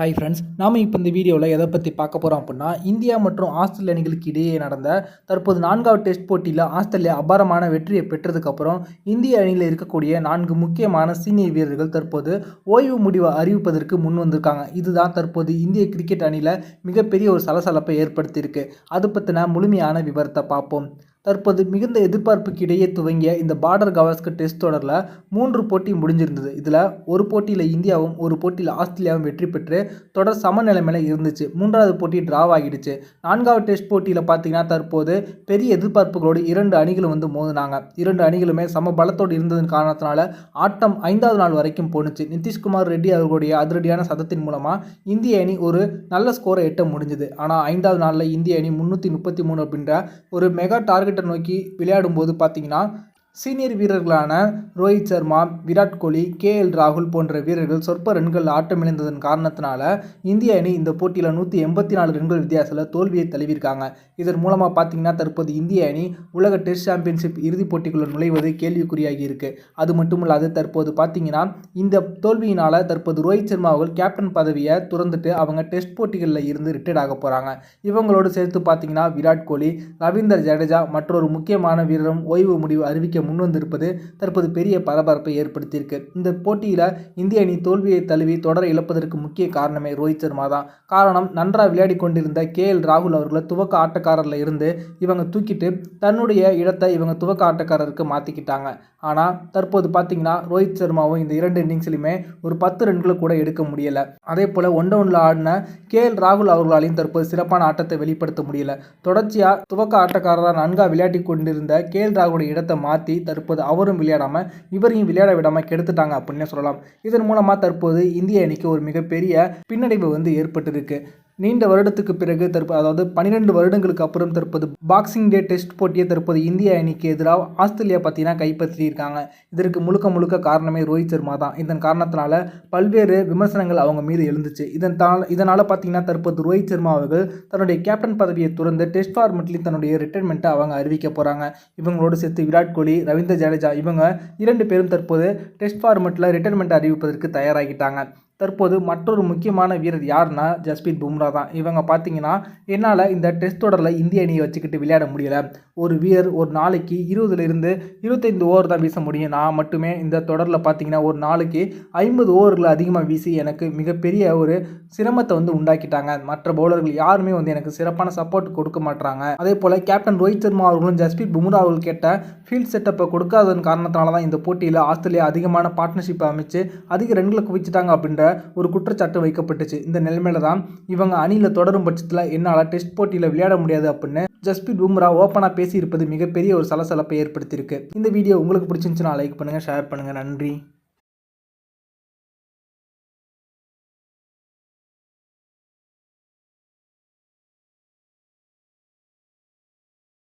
Hi friends, நாம் இப்போ இந்த வீடியோவில் எதை பற்றி பார்க்க போகிறோம் அப்படின்னா, இந்தியா மற்றும் ஆஸ்திரேலிய அணிகளுக்கு இடையே நடந்த தற்போது 4வது டெஸ்ட் போட்டியில் ஆஸ்திரேலியா அபாரமான வெற்றியை பெற்றதுக்கப்புறம் இந்திய அணியில் இருக்கக்கூடிய 4 முக்கியமான சீனியர் வீரர்கள் தற்போது ஓய்வு முடிவை அறிவிப்பதற்கு முன் வந்திருக்காங்க. இதுதான் தற்போது இந்திய கிரிக்கெட் அணியில் மிகப்பெரிய ஒரு சலசலப்பை ஏற்படுத்தியிருக்கு. அது பற்றின முழுமையான விவரத்தை பார்ப்போம். தற்போது மிகுந்த எதிர்பார்ப்புக்கு இடையே துவங்கிய இந்த பார்டர் கவாஸ்கர் டெஸ்ட் தொடரில் 3 போட்டி முடிஞ்சிருந்தது. இதில் ஒரு போட்டியில் இந்தியாவும் ஒரு போட்டியில் ஆஸ்திரேலியாவும் வெற்றி பெற்று தொடர் சமநிலைமையில் இருந்துச்சு. 3வது போட்டி டிராவ் ஆகிடுச்சு. 4வது டெஸ்ட் போட்டியில் பார்த்தீங்கன்னா தற்போது பெரிய எதிர்பார்ப்புகளோடு 2 அணிகளும் மோதினாங்க. 2 அணிகளுமே சம பலத்தோடு இருந்ததன் காரணத்தினால ஆட்டம் 5வது நாள் வரைக்கும் போணுச்சு. நிதிஷ்குமார் ரெட்டி அவர்களுடைய அதிரடியான சதத்தின் மூலமாக இந்திய அணி ஒரு நல்ல ஸ்கோரை எட்ட முடிஞ்சுது. ஆனால் 5வது நாளில் இந்திய அணி 333 அப்படின்ற ஒரு மெகா டார்கெட்டை நோக்கி விளையாடும் போது பார்த்தீங்கன்னா சீனியர் வீரர்களான ரோஹித் சர்மா, விராட் கோலி, KL ராகுல் போன்ற வீரர்கள் சொற்ப ரன்கள் ஆட்டமிழந்ததன் காரணத்தினால இந்திய அணி இந்த போட்டியில் 184 ரன்கள் வித்தியாசத்தில் தோல்வியை தழுவியிருக்காங்க. இதன் மூலமாக பார்த்தீங்கன்னா தற்போது இந்திய அணி உலக டெஸ்ட் சாம்பியன்ஷிப் இறுதிப் போட்டிக்குள் நுழைவது கேள்விக்குறியாகி இருக்கு. அது மட்டுமல்லாது தற்போது பார்த்தீங்கன்னா இந்த தோல்வியினால் தற்போது ரோஹித் சர்மா அவர்கள் கேப்டன் பதவியை துறந்துட்டு அவங்க டெஸ்ட் போட்டிகளில் இருந்து ரிட்டையர்ட் ஆக போகிறாங்க. இவங்களோடு சேர்த்து பார்த்தீங்கன்னா விராட் கோலி, ரவீந்திர ஜடேஜா மற்றொரு முக்கியமான வீரரும் ஓய்வு முடிவு அறிவிக்க முன் வந்திருப்பது தற்போது பெரிய பரபரப்பை ஏற்படுத்தியிருக்கு. இந்த போட்டியில் இந்திய அணி தோல்வியை தழுவி தொடரை இழப்பதற்கு முக்கிய காரணமே ரோஹித் சர்மா தான். காரணம், நன்றாக விளையாடி கொண்டிருந்த KL ராகுல் அவர்களை துவக்க ஆட்டக்காரரில் இருந்து இவங்க தூக்கிட்டு தன்னுடைய இடத்தை இவங்க துவக்க ஆட்டக்காரருக்கு மாற்றிக்கிட்டாங்க. ஆனால் தற்போது பார்த்தீங்கன்னா ரோஹித் சர்மாவும் இந்த 2 இன்னிங்ஸ்லையுமே ஒரு 10 ரன்களை கூட எடுக்க முடியலை. அதே போல் ஒன் டவுனில் ஆடின KL ராகுல் அவர்களாலையும் தற்போது சிறப்பான ஆட்டத்தை வெளிப்படுத்த முடியல. தொடர்ச்சியாக துவக்க ஆட்டக்காரராக நன்காக விளையாடி கொண்டிருந்த KL ராகுலுடைய இடத்தை மாற்றி தற்போது அவரும் விளையாடாமல் இவரையும் விளையாட விடாமல் கெடுத்துட்டாங்க அப்படின்னே சொல்லலாம். இதன் மூலமாக தற்போது இந்திய அணிக்கு ஒரு மிகப்பெரிய பின்னடைவு ஏற்பட்டிருக்கு. நீண்ட வருடத்துக்கு பிறகு அதாவது 12 வருடங்களுக்கு அப்புறம் தற்போது பாக்ஸிங் டே டெஸ்ட் போட்டியை தற்போது இந்திய அணிக்கு எதிராக ஆஸ்திரேலியா பார்த்தீங்கன்னா கைப்பற்றியிருக்காங்க. இதற்கு முழுக்க காரணமே ரோஹித் சர்மா தான். இதன் காரணத்தினால பல்வேறு விமர்சனங்கள் அவங்க மீது எழுந்துச்சு. இதனால் பார்த்தீங்கன்னா தற்போது ரோஹித் சர்மா அவர்கள் தன்னுடைய கேப்டன் பதவியை துறந்து டெஸ்ட் ஃபார்மெட்லேயும் தன்னுடைய ரிட்டைர்மெண்ட்டை அவங்க அறிவிக்க போகிறாங்க. இவங்களோடு சேர்த்து விராட் கோலி, ரவீந்திர ஜடேஜா இவங்க 2 பேரும் தற்போது டெஸ்ட் ஃபார்மெட்டில் ரிட்டைர்மெண்ட் அறிவிப்பதற்கு தயாராகிட்டாங்க. தற்போது மற்றொரு முக்கியமான வீரர் யாருன்னா ஜஸ்பிரீத் பும்ரா தான். இவங்க பார்த்தீங்கன்னா என்னால் இந்த டெஸ்ட் தொடரில் இந்திய அணியை வச்சுக்கிட்டு விளையாட முடியலை. ஒரு வீரர் ஒரு நாளைக்கு 20லிருந்து 25 ஓவர் தான் வீச முடியும். நான் மட்டுமே இந்த தொடரில் பார்த்தீங்கன்னா ஒரு நாளைக்கு 50 ஓவர்களை அதிகமாக வீசி எனக்கு மிகப்பெரிய ஒரு சிரமத்தை உண்டாக்கிட்டாங்க. மற்ற பவுலர்கள் யாருமே எனக்கு சிறப்பான சப்போர்ட் கொடுக்க மாட்டாங்க. அதே போல் கேப்டன் ரோஹித் சர்மா அவர்களும் ஜஸ்பிரீத் பும்ரா அவர்கள் கேட்ட ஃபீல்ட் செட்டப்பை கொடுக்காததன் காரணத்தினால தான் இந்த போட்டியில் ஆஸ்திரேலியா அதிகமான பார்ட்னர்ஷிப்பை அமைச்சு அதிக ரன்களை குவிச்சிட்டாங்க அப்படின்ற ஒரு குற்றச்சாட்டு வைக்கப்பட்டுச்சு. இந்த நிலைமையில தான் இவங்க அணியில் தொடரும் பட்சத்தில் என்னால் டெஸ்ட் போட்டியில் விளையாட முடியாது அப்படின்னு ஜஸ்பிரீத் பும்ரா ஓப்பனாக பேசியிருப்பது மிகப்பெரிய ஒரு சலசலப்பை ஏற்படுத்தியிருக்கு. இந்த வீடியோ உங்களுக்கு பிடிச்சிருந்துச்சுன்னா லைக் பண்ணுங்கள், ஷேர் பண்ணுங்கள். நன்றி.